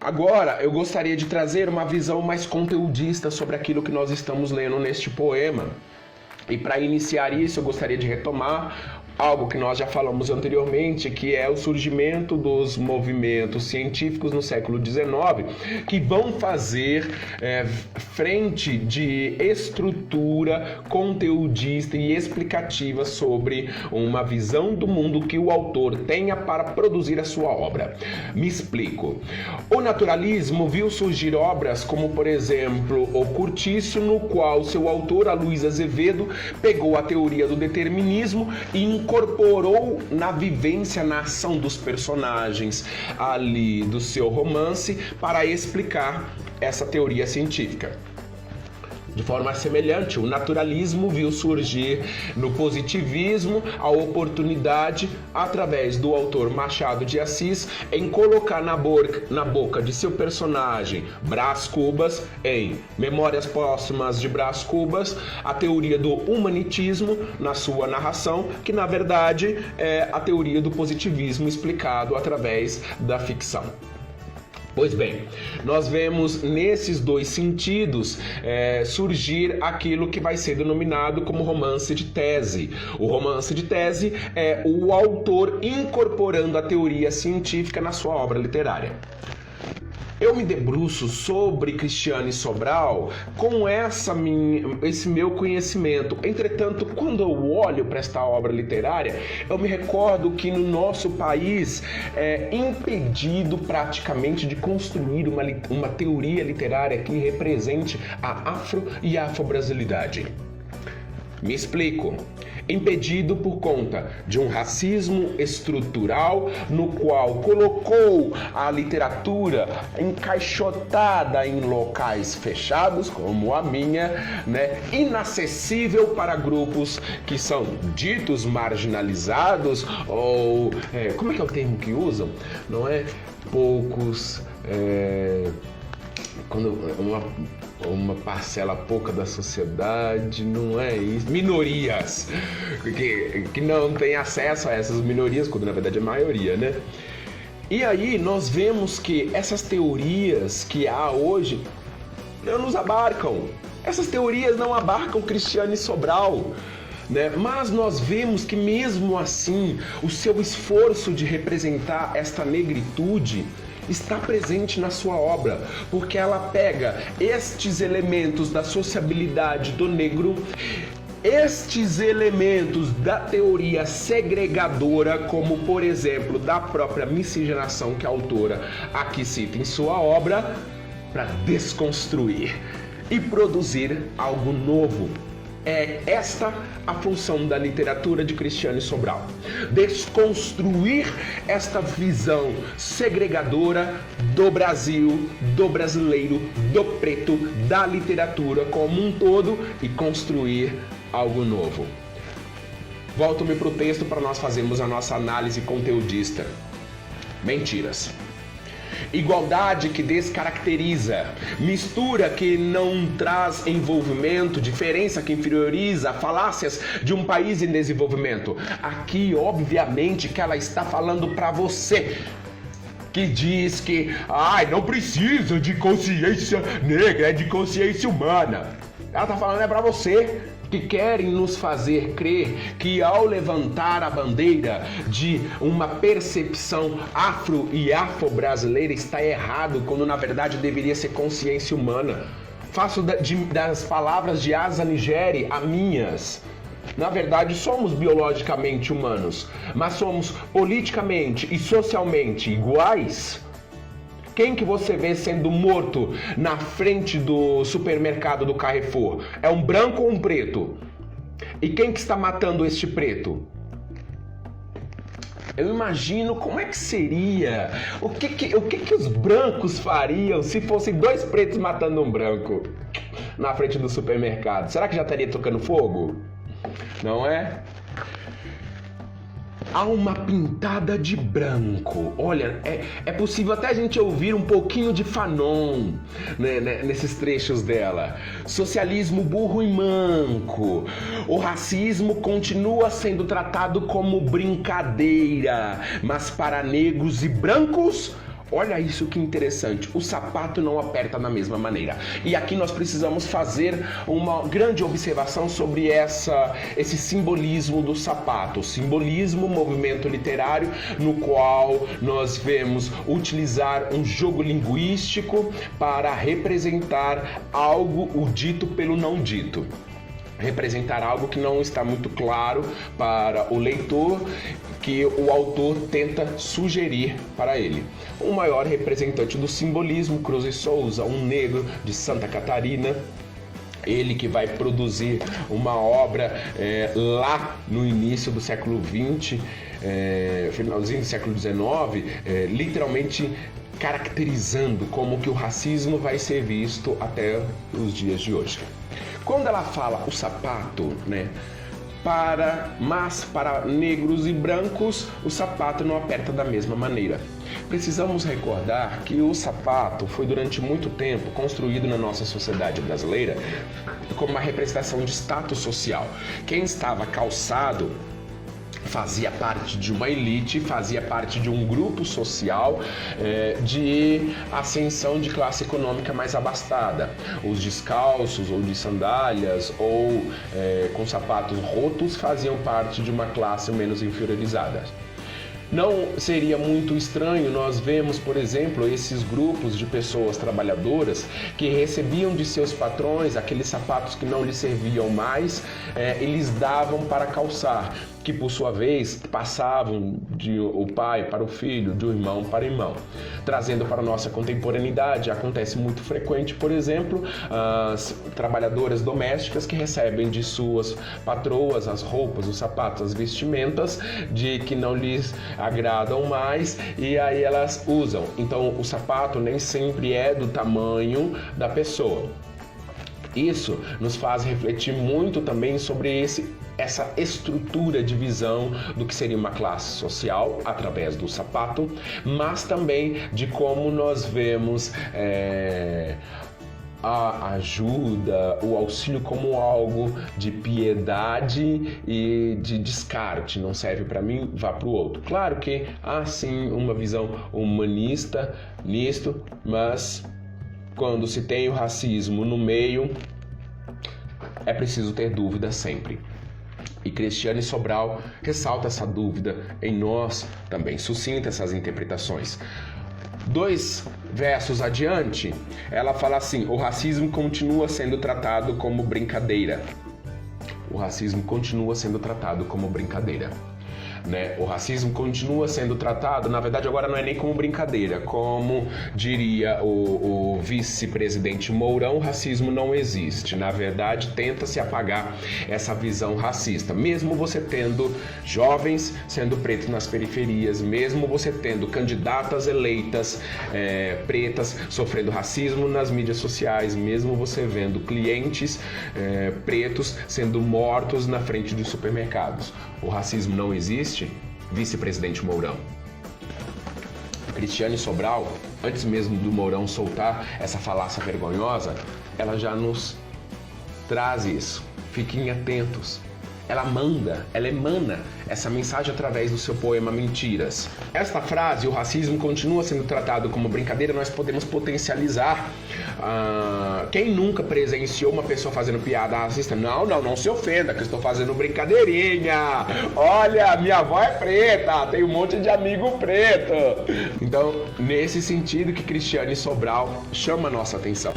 Agora, eu gostaria de trazer uma visão mais conteudista sobre aquilo que nós estamos lendo neste poema. E para iniciar isso, eu gostaria de retomar algo que nós já falamos anteriormente, que é o surgimento dos movimentos científicos no século XIX, que vão fazer frente de estrutura conteudista e explicativa sobre uma visão do mundo que o autor tenha para produzir a sua obra. Me explico. O naturalismo viu surgir obras como, por exemplo, O Curtiço, no qual seu autor, Aloysio Azevedo, pegou a teoria do determinismo e incorporou na vivência, na ação dos personagens ali do seu romance para explicar essa teoria científica. De forma semelhante, o naturalismo viu surgir no positivismo a oportunidade, através do autor Machado de Assis, em colocar na boca de seu personagem Brás Cubas, em Memórias Póstumas de Brás Cubas, a teoria do humanitismo na sua narração, que na verdade é a teoria do positivismo explicado através da ficção. Pois bem, nós vemos nesses dois sentidos surgir aquilo que vai ser denominado como romance de tese. O romance de tese é o autor incorporando a teoria científica na sua obra literária. Eu me debruço sobre Cristiane Sobral com esse meu conhecimento. Entretanto, quando eu olho para esta obra literária, eu me recordo que no nosso país é impedido praticamente de construir uma teoria literária que represente a afro e a afro-brasilidade. Me explico. Impedido por conta de um racismo estrutural no qual colocou a literatura encaixotada em locais fechados, como a minha, inacessível para grupos que são ditos marginalizados ou... como é que é o termo que usam? Não é? Poucos... quando uma parcela pouca da sociedade, não é isso? Minorias, que não tem acesso a essas minorias, quando na verdade é a maioria, né? E aí nós vemos que essas teorias que há hoje não nos abarcam. Essas teorias não abarcam Cristiane Sobral. Mas nós vemos que mesmo assim, o seu esforço de representar esta negritude está presente na sua obra, porque ela pega estes elementos da sociabilidade do negro, estes elementos da teoria segregadora, como por exemplo da própria miscigenação que a autora aqui cita em sua obra, para desconstruir e produzir algo novo. É esta a função da literatura de Cristiane Sobral. Desconstruir esta visão segregadora do Brasil, do brasileiro, do preto, da literatura como um todo e construir algo novo. Volto-me para o texto para nós fazermos a nossa análise conteudista. Mentiras. Igualdade que descaracteriza, mistura que não traz envolvimento, diferença que inferioriza, falácias de um país em desenvolvimento. Aqui, obviamente, que ela está falando para você, que diz que não precisa de consciência negra, é de consciência humana. Ela está falando para você, que querem nos fazer crer que ao levantar a bandeira de uma percepção afro e afro-brasileira está errado, quando na verdade deveria ser consciência humana. Faço das palavras de Asa Nigeri as minhas. Na verdade, somos biologicamente humanos, mas somos politicamente e socialmente iguais? Quem que você vê sendo morto na frente do supermercado do Carrefour? É um branco ou um preto? E quem que está matando este preto? Eu imagino como é que seria, o que os brancos fariam se fossem dois pretos matando um branco na frente do supermercado? Será que já estaria tocando fogo? Não é? Há uma pintada de branco. Olha, é possível até a gente ouvir um pouquinho de Fanon, nesses trechos dela. Socialismo burro e manco. O racismo continua sendo tratado como brincadeira, mas para negros e brancos, Olha isso que interessante, o sapato não aperta da mesma maneira. E aqui nós precisamos fazer uma grande observação sobre esse simbolismo do sapato. O simbolismo, movimento literário, no qual nós vemos utilizar um jogo linguístico para representar algo, o dito pelo não dito. Representar algo que não está muito claro para o leitor, que o autor tenta sugerir para ele. O maior representante do simbolismo, Cruz e Souza, um negro de Santa Catarina, ele que vai produzir uma obra lá no início do século XX, finalzinho do século XIX, literalmente caracterizando como que o racismo vai ser visto até os dias de hoje. Quando ela fala o sapato, né, mas para negros e brancos, o sapato não aperta da mesma maneira. Precisamos recordar que o sapato foi durante muito tempo construído na nossa sociedade brasileira como uma representação de status social. Quem estava calçado fazia parte de uma elite, fazia parte de um grupo social de ascensão de classe econômica mais abastada. Os descalços ou de sandálias ou com sapatos rotos faziam parte de uma classe menos inferiorizada. Não seria muito estranho nós vemos, por exemplo, esses grupos de pessoas trabalhadoras que recebiam de seus patrões aqueles sapatos que não lhes serviam mais, eles davam para calçar, que por sua vez passavam de o pai para o filho, de um irmão para o irmão. Trazendo para a nossa contemporaneidade, acontece muito frequente, por exemplo, as trabalhadoras domésticas que recebem de suas patroas as roupas, os sapatos, as vestimentas de que não lhes agradam mais e aí elas usam. Então o sapato nem sempre é do tamanho da pessoa. Isso nos faz refletir muito também sobre essa estrutura de visão do que seria uma classe social através do sapato, mas também de como nós vemos a ajuda, o auxílio como algo de piedade e de descarte. Não serve para mim, vá para o outro. Claro que há sim uma visão humanista nisto, mas quando se tem o racismo no meio, é preciso ter dúvida sempre. E Cristiane Sobral ressalta essa dúvida em nós também, suscita essas interpretações. 2 versos adiante, ela fala assim: o racismo continua sendo tratado como brincadeira. O racismo continua sendo tratado como brincadeira. Né? O racismo continua sendo tratado, na verdade agora não é nem como brincadeira, como diria o vice-presidente Mourão, o racismo não existe. Na verdade, tenta-se apagar essa visão racista, mesmo você tendo jovens sendo pretos nas periferias, mesmo você tendo candidatas eleitas pretas sofrendo racismo nas mídias sociais, mesmo você vendo clientes pretos sendo mortos na frente dos supermercados. O racismo não existe, vice-presidente Mourão. Cristiane Sobral, antes mesmo do Mourão soltar essa falácia vergonhosa, ela já nos traz isso. Fiquem atentos. Ela emana essa mensagem através do seu poema Mentiras. Esta frase, o racismo continua sendo tratado como brincadeira, nós podemos potencializar. Quem nunca presenciou uma pessoa fazendo piada racista? Não se ofenda, que eu estou fazendo brincadeirinha. Olha, minha avó é preta, tem um monte de amigo preto. Então, nesse sentido que Cristiane Sobral chama a nossa atenção.